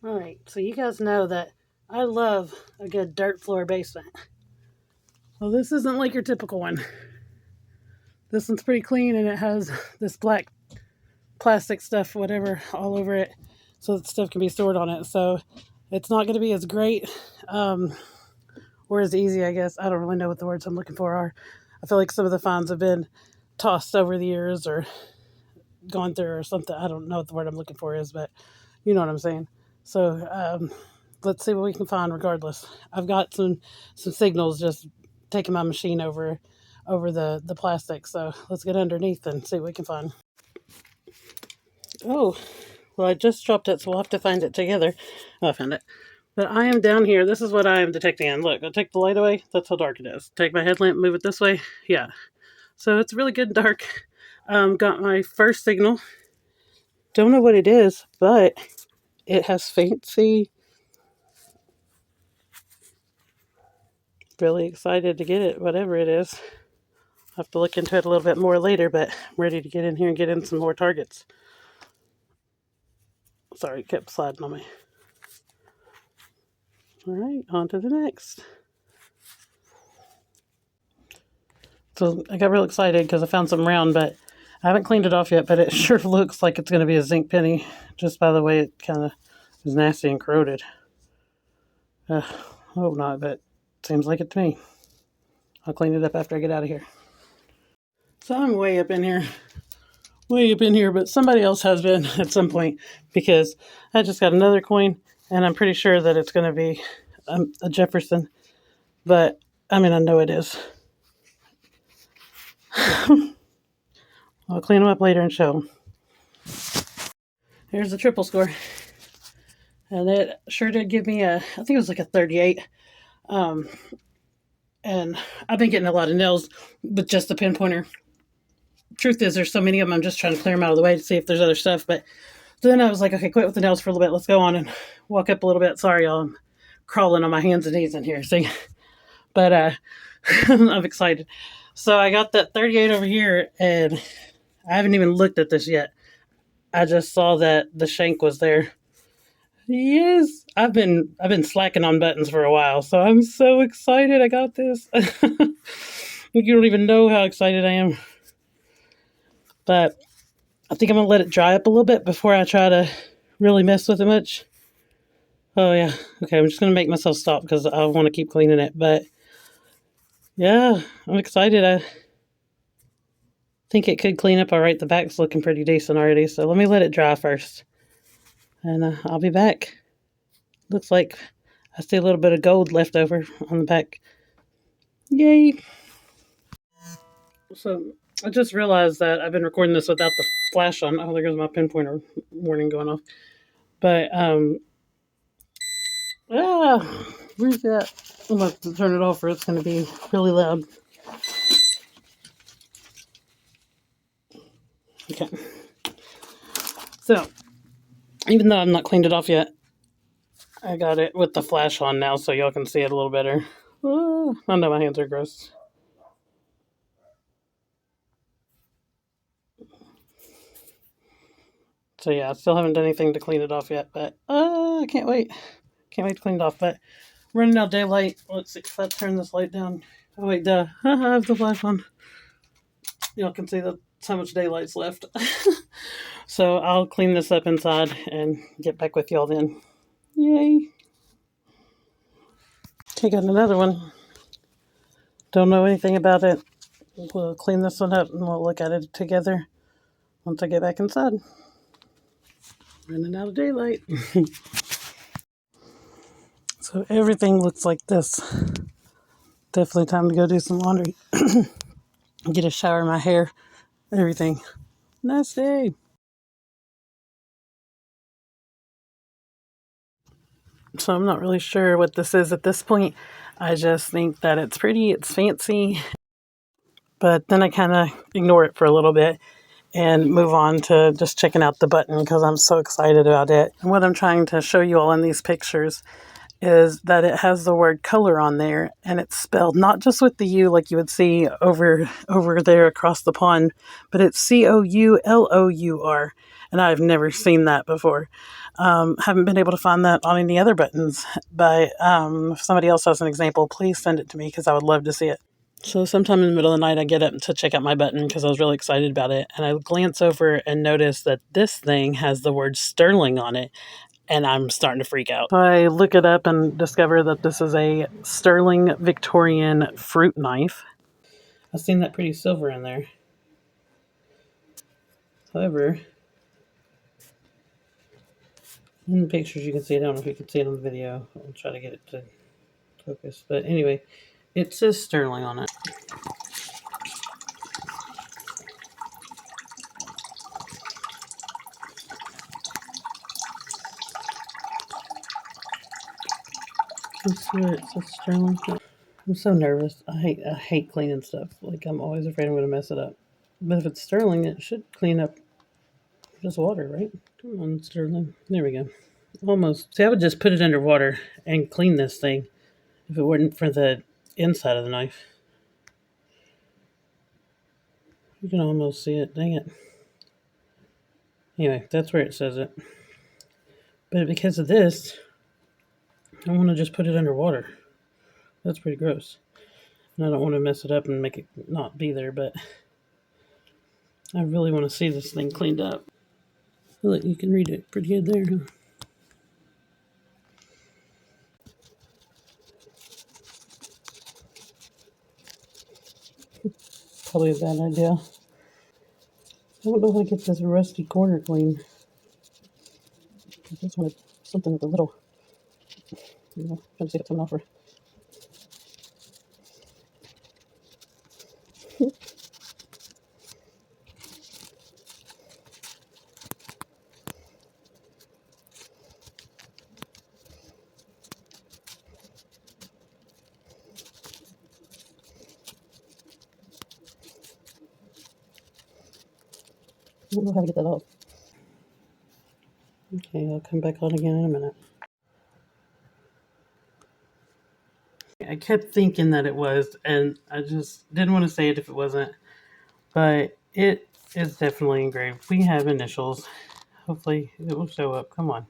Alright, so you guys know that I love a good dirt floor basement. Well, this isn't like your typical one. This one's pretty clean and it has this black plastic stuff, whatever, all over it so that stuff can be stored on it. So it's not going to be as great or as easy, I guess. I don't really know what the words I'm looking for are. I feel like some of the finds have been tossed over the years or gone through or something. I don't know what the word I'm looking for is, but you know what I'm saying. So let's see what we can find regardless. I've got some signals just taking my machine over the plastic. So let's get underneath and see what we can find. Oh, well, I just dropped it, so we'll have to find it together. Oh, I found it. But I am down here. This is what I am detecting. And look, I'll take the light away. That's how dark it is. Take my headlamp, move it this way. Yeah. So it's really good and dark. Got my first signal. Don't know what it is, but it has fancy. Really excited to get it, whatever it is. I'll have to look into it a little bit more later, but I'm ready to get in here and get in some more targets. Sorry, it kept sliding on me. All right, on to the next. So I got real excited because I found some round, but I haven't cleaned it off yet, but it sure looks like it's going to be a zinc penny just by the way it kind of is nasty and corroded. I hope not, but it seems like it to me. I'll clean it up after I get out of here. So I'm way up in here, but somebody else has been at some point because I just got another coin and I'm pretty sure that it's going to be a Jefferson, but I mean, I know it is. I'll clean them up later and show them. Here's the triple score. And it sure did give me I think it was like a 38. And I've been getting a lot of nails with just the pinpointer. Truth is, there's so many of them, I'm just trying to clear them out of the way to see if there's other stuff. But then I was like, okay, quit with the nails for a little bit. Let's go on and walk up a little bit. Sorry, y'all. I'm crawling on my hands and knees in here, see? But I'm excited. So I got that 38 over here, and I haven't even looked at this yet. I just saw that the shank was there. Yes, I've been slacking on buttons for a while, so I'm so excited I got this. You don't even know how excited I am. But I think I'm going to let it dry up a little bit before I try to really mess with it much. Oh, yeah. Okay, I'm just going to make myself stop because I want to keep cleaning it. But, yeah, I'm excited. I think it could clean up all right. The back's looking pretty decent already. So let me let it dry first. And I'll be back. Looks like I see a little bit of gold left over on the back. Yay! So I just realized that I've been recording this without the flash on. Oh, there goes my pinpointer warning going off. But, where's that? I'm going to have to turn it off or it's going to be really loud. Okay. So, even though I've not cleaned it off yet, I got it with the flash on now so y'all can see it a little better. Oh, I know my hands are gross. So yeah, I still haven't done anything to clean it off yet, but I can't wait. Can't wait to clean it off, but running out of daylight. Let's see if I turn this light down. Oh wait, duh. I have the flash on. Y'all can see that's how much daylight's left. So I'll clean this up inside and get back with y'all then. Yay. Okay, got another one. Don't know anything about it. We'll clean this one up and we'll look at it together once I get back inside. Running out of daylight. So everything looks like this. Definitely time to go do some laundry. Get a shower in my hair. Everything. Nice day. So I'm not really sure what this is at this point. I just think that it's pretty, it's fancy. But then I kind of ignore it for a little bit and move on to just checking out the button because I'm so excited about it. And what I'm trying to show you all in these pictures is that it has the word color on there, and it's spelled not just with the U like you would see over there across the pond, but it's COULOUR. and I've never seen that before. Haven't been able to find that on any other buttons, but if somebody else has an example, please send it to me because I would love to see it. So sometime in the middle of the night, I get up to check out my button because I was really excited about it. And I glance over and notice that this thing has the word sterling on it. And I'm starting to freak out. So I look it up and discover that this is a sterling Victorian fruit knife. I've seen that pretty silver in there. However, in the pictures you can see it. I don't know if you can see it on the video. I'll try to get it to focus. But anyway, it says sterling on it. Let's see where it says sterling. I'm so nervous. I hate cleaning stuff. Like, I'm always afraid I'm going to mess it up. But if it's sterling, it should clean up just water, right? Come on, sterling. There we go. Almost. See, I would just put it under water and clean this thing if it weren't for the inside of the knife. You can almost see it. Dang it. Anyway, that's where it says it. But because of this, I want to just put it under water. That's pretty gross. And I don't want to mess it up and make it not be there, but I really want to see this thing cleaned up. Look, you can read it pretty good there, huh? Probably a bad idea. I don't know how to get this rusty corner clean. I just wanted something with a little, trying to see if it's coming off her. I don't know how to get that off. Okay, I'll come back on again in a minute. I kept thinking that it was, and I just didn't want to say it if it wasn't, but it is definitely engraved. We have initials. Hopefully it will show up. Come on.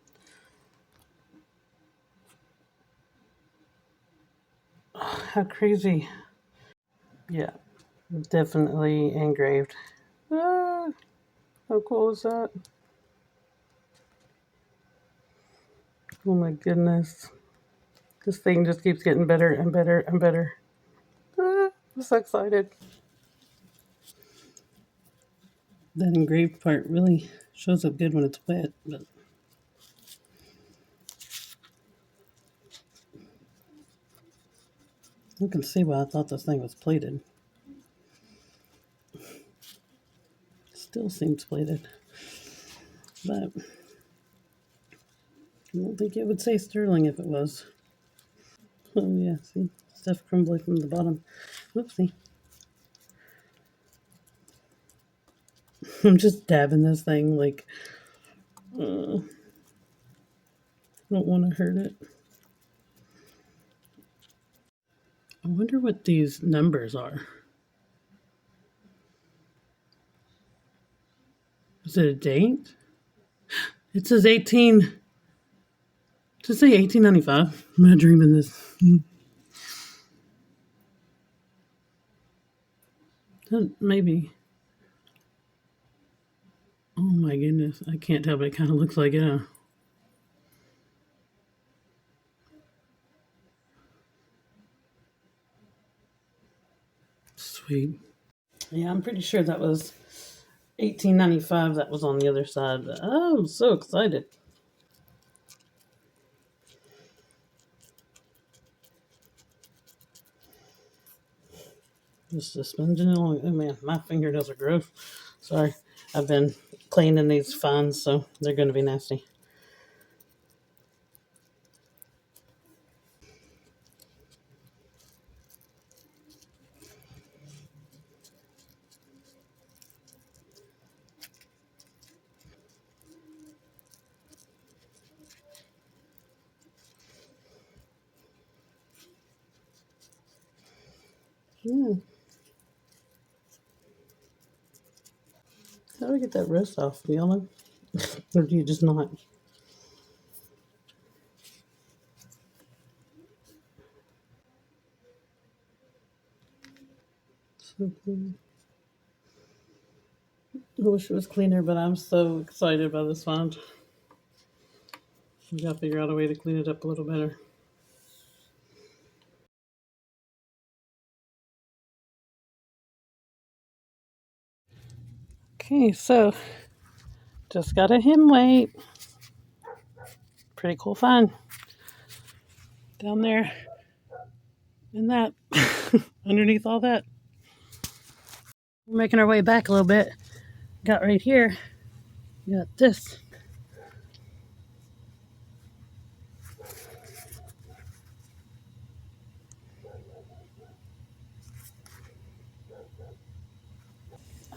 Oh, how crazy. Yeah, definitely engraved. Ah, how cool is that? Oh my goodness. This thing just keeps getting better and better and better. Ah, I'm so excited. That engraved part really shows up good when it's wet, but you can see why I thought this thing was plated. Still seems plated, but I don't think it would say sterling if it was. Oh yeah, see, stuff crumbling from the bottom. Whoopsie. I'm just dabbing this thing like, I don't want to hurt it. I wonder what these numbers are. Is it a date? It says 18. Does it say 1895? Am I dreaming this? Maybe. Oh my goodness. I can't tell, but it kind of looks like it, huh? Sweet. Yeah, I'm pretty sure that was 1895. That was on the other side. Oh, I'm so excited. Just sponging it along. Oh man, my fingernails are gross. Sorry. I've been cleaning these fines, so they're going to be nasty. Yeah. How do I get that rust off, yellow? Or do you just not? So clean. I wish it was cleaner, but I'm so excited by this find. We gotta figure out a way to clean it up a little better. Okay, so just got a hem weight. Pretty cool find down there in that underneath all that. We're making our way back a little bit. Got right here. Got this.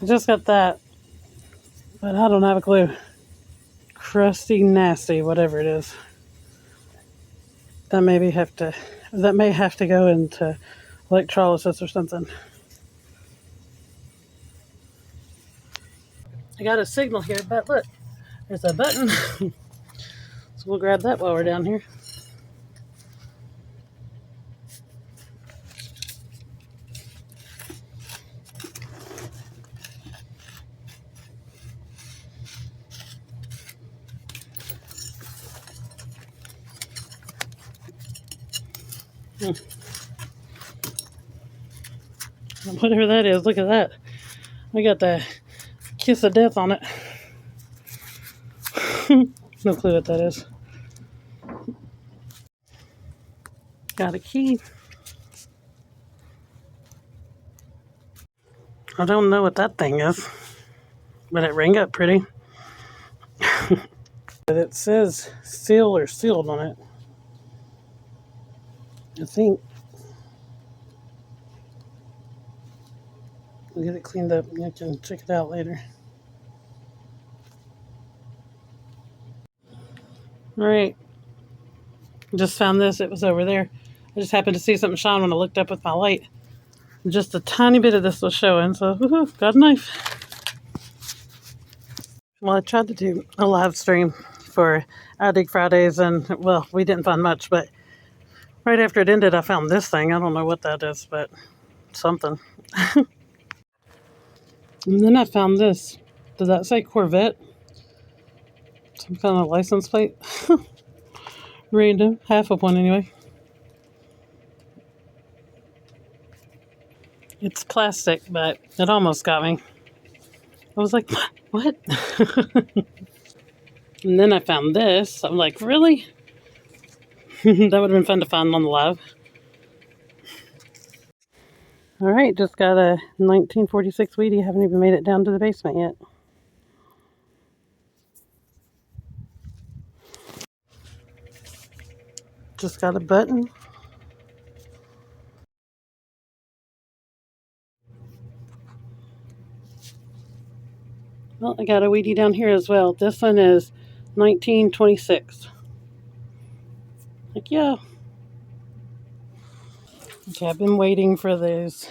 I just got that, but I don't have a clue. Crusty, nasty, whatever it is. That maybe have to. That may have to go into electrolysis or something. I got a signal here, but look, there's a button. So we'll grab that while we're down here. Whatever that is, look at that. I got the kiss of death on it. No clue what that is. Got a key. I don't know what that thing is, but it rang up pretty. But it says seal or sealed on it. I think. We'll get it cleaned up and you can check it out later. All right. Just found this. It was over there. I just happened to see something shine when I looked up with my light. Just a tiny bit of this was showing, so got a knife. Well, I tried to do a live stream for I Dig Fridays, and well, we didn't find much, but right after it ended, I found this thing. I don't know what that is, but something. And then I found this. Does that say Corvette? Some kind of license plate? Random. Half of one, anyway. It's plastic, but it almost got me. I was like, what? And then I found this. I'm like, really? That would have been fun to find on the live. All right, just got a 1946 Wheatie. Haven't even made it down to the basement yet. Just got a button. Well, I got a Wheatie down here as well. This one is 1926. Like, yeah. Okay, I've been waiting for those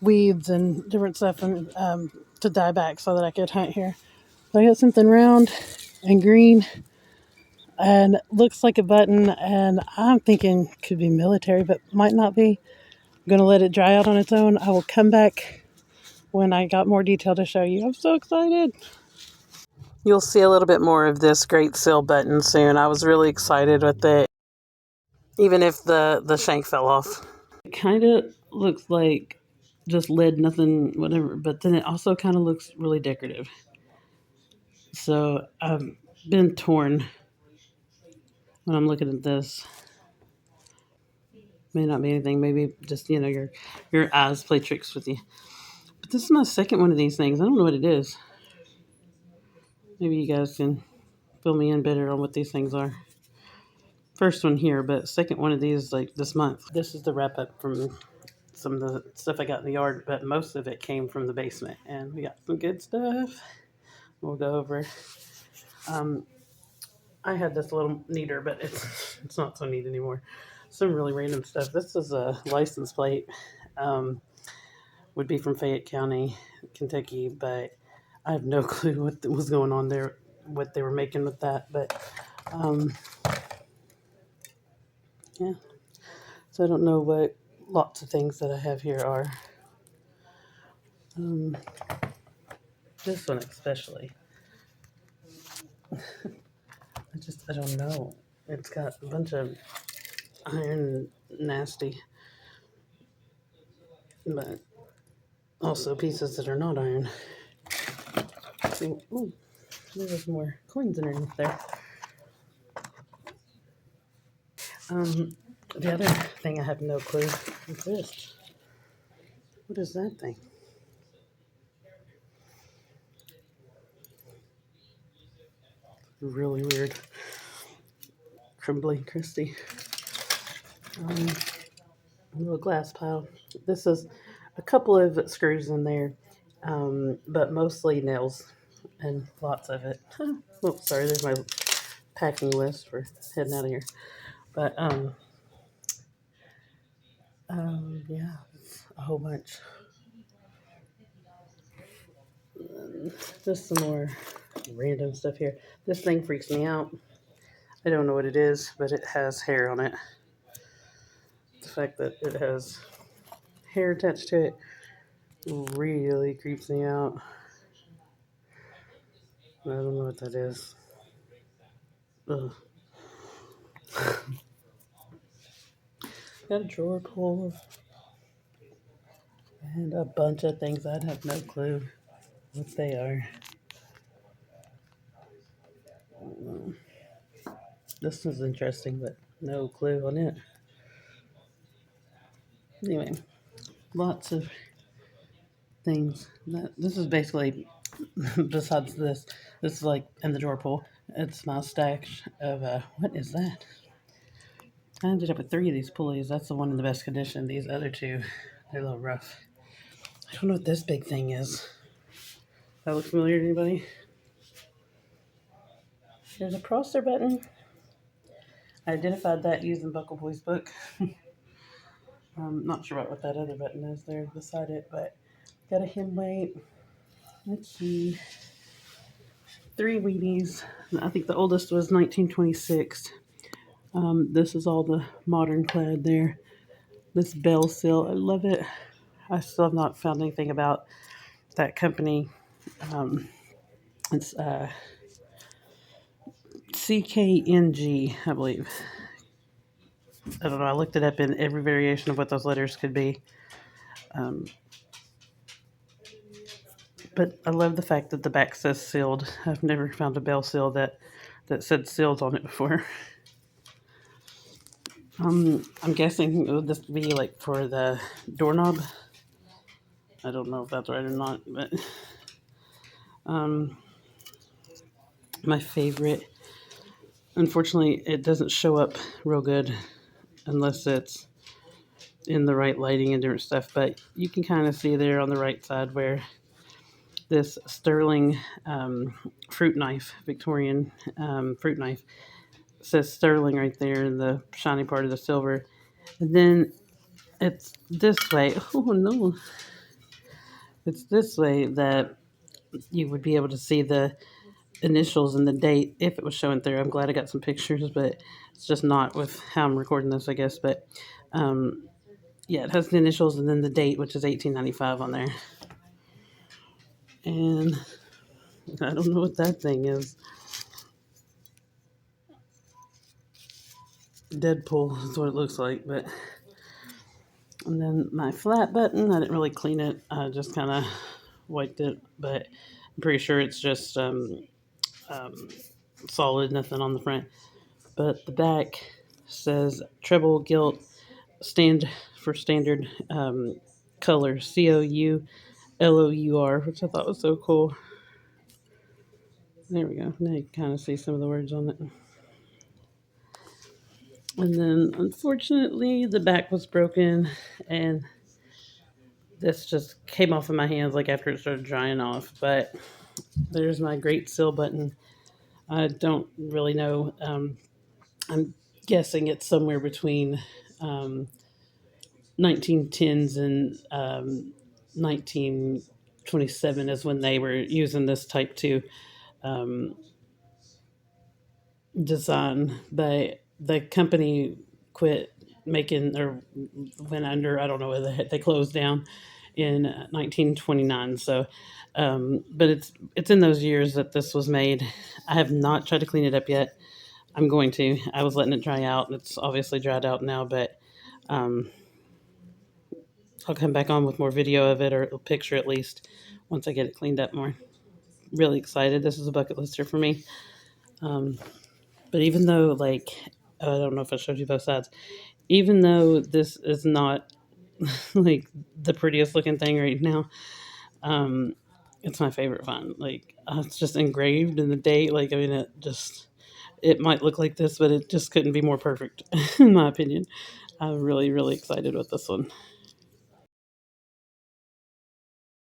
weeds and different stuff to die back so that I could hunt here. So I got something round and green and looks like a button, and I'm thinking could be military, but might not be. I'm going to let it dry out on its own. I will come back when I got more detail to show you. I'm so excited. You'll see a little bit more of this great seal button soon. I was really excited with it, even if the shank fell off. It kind of looks like just lead, nothing, whatever, but then it also kind of looks really decorative. So I've been torn when I'm looking at this. May not be anything, maybe just, your eyes play tricks with you. But this is my second one of these things. I don't know what it is. Maybe you guys can fill me in better on what these things are. First one here, but second one of these like this month. This is the wrap up from some of the stuff I got in the yard, but most of it came from the basement, and we got some good stuff. We'll go over. I had this a little neater, but it's not so neat anymore. Some really random stuff. This is a license plate. Would be from Fayette County, Kentucky, but I have no clue what was going on there what they were making with that, but um, yeah. So I don't know what lots of things that I have here are. Um, this one especially. I don't know. It's got a bunch of iron nasty, but also pieces that are not iron. So, ooh, there's more coins underneath there. The other thing I have no clue is this. What is that thing? Really weird. Crumbly, crusty. Um, a little glass pile. This is a couple of screws in there, but mostly nails and lots of it. Oh, sorry, there's my packing list for heading out of here. But yeah, it's a whole bunch. Just some more random stuff here. This thing freaks me out. I don't know what it is, but it has hair on it. The fact that it has hair attached to it really creeps me out. I don't know what that is. Ugh. Got a drawer full of and a bunch of things I'd have no clue what they are. This is interesting, but no clue on it. Anyway, lots of things. This is basically, besides this is like in the drawer pull. It's my stash of, what is that? I ended up with 3 of these pulleys. That's the one in the best condition. These other 2, they're a little rough. I don't know what this big thing is. That look familiar to anybody? There's a crosser button. I identified that using Buckle Boy's book. I'm not sure what that other button is there beside it, but got a hem weight. Let's see. 3 weenies. I think the oldest was 1926. This is all the modern clad there. This bell seal, I love it. I still have not found anything about that company. It's CKNG, I believe. I don't know. I looked it up in every variation of what those letters could be. Um, but I love the fact that the back says sealed. I've never found a bell seal that said sealed on it before. I'm guessing would this be like for the doorknob? I don't know if that's right or not, but um, my favorite. Unfortunately, it doesn't show up real good unless it's in the right lighting and different stuff. But you can kind of see there on the right side where this sterling fruit knife, Victorian fruit knife, says sterling right there in the shiny part of the silver. And then it's this way. Oh no. It's this way that you would be able to see the initials and the date if it was showing through. I'm glad I got some pictures, but it's just not with how I'm recording this, I guess. But yeah, it has the initials and then the date, which is 1895 on there. And I don't know what that thing is. Deadpool is what it looks like, but and then my flat button, I didn't really clean it. I just kind of wiped it, but I'm pretty sure it's just solid, nothing on the front. But the back says treble gilt stand for standard color COULOUR, which I thought was so cool. There we go. Now you can kind of see some of the words on it. And then, unfortunately, the back was broken, and this just came off of my hands like after it started drying off. But there's my great seal button. I don't really know. I'm guessing it's somewhere between 1910s and 1927 is when they were using this type 2 design, but the company quit making or went under. I don't know whether they closed down in 1929. So, but it's in those years that this was made. I have not tried to clean it up yet. I'm going to. I was letting it dry out, and it's obviously dried out now. But um, I'll come back on with more video of it or a picture at least once I get it cleaned up more. Really excited. This is a bucket lister for me. Um, but even though, like, I don't know if I showed you both sides. Even though this is not like the prettiest looking thing right now, um, it's my favorite find. Like, it's just engraved in the date. Like, I mean, it might look like this, but it just couldn't be more perfect, in my opinion. I'm really, really excited with this one.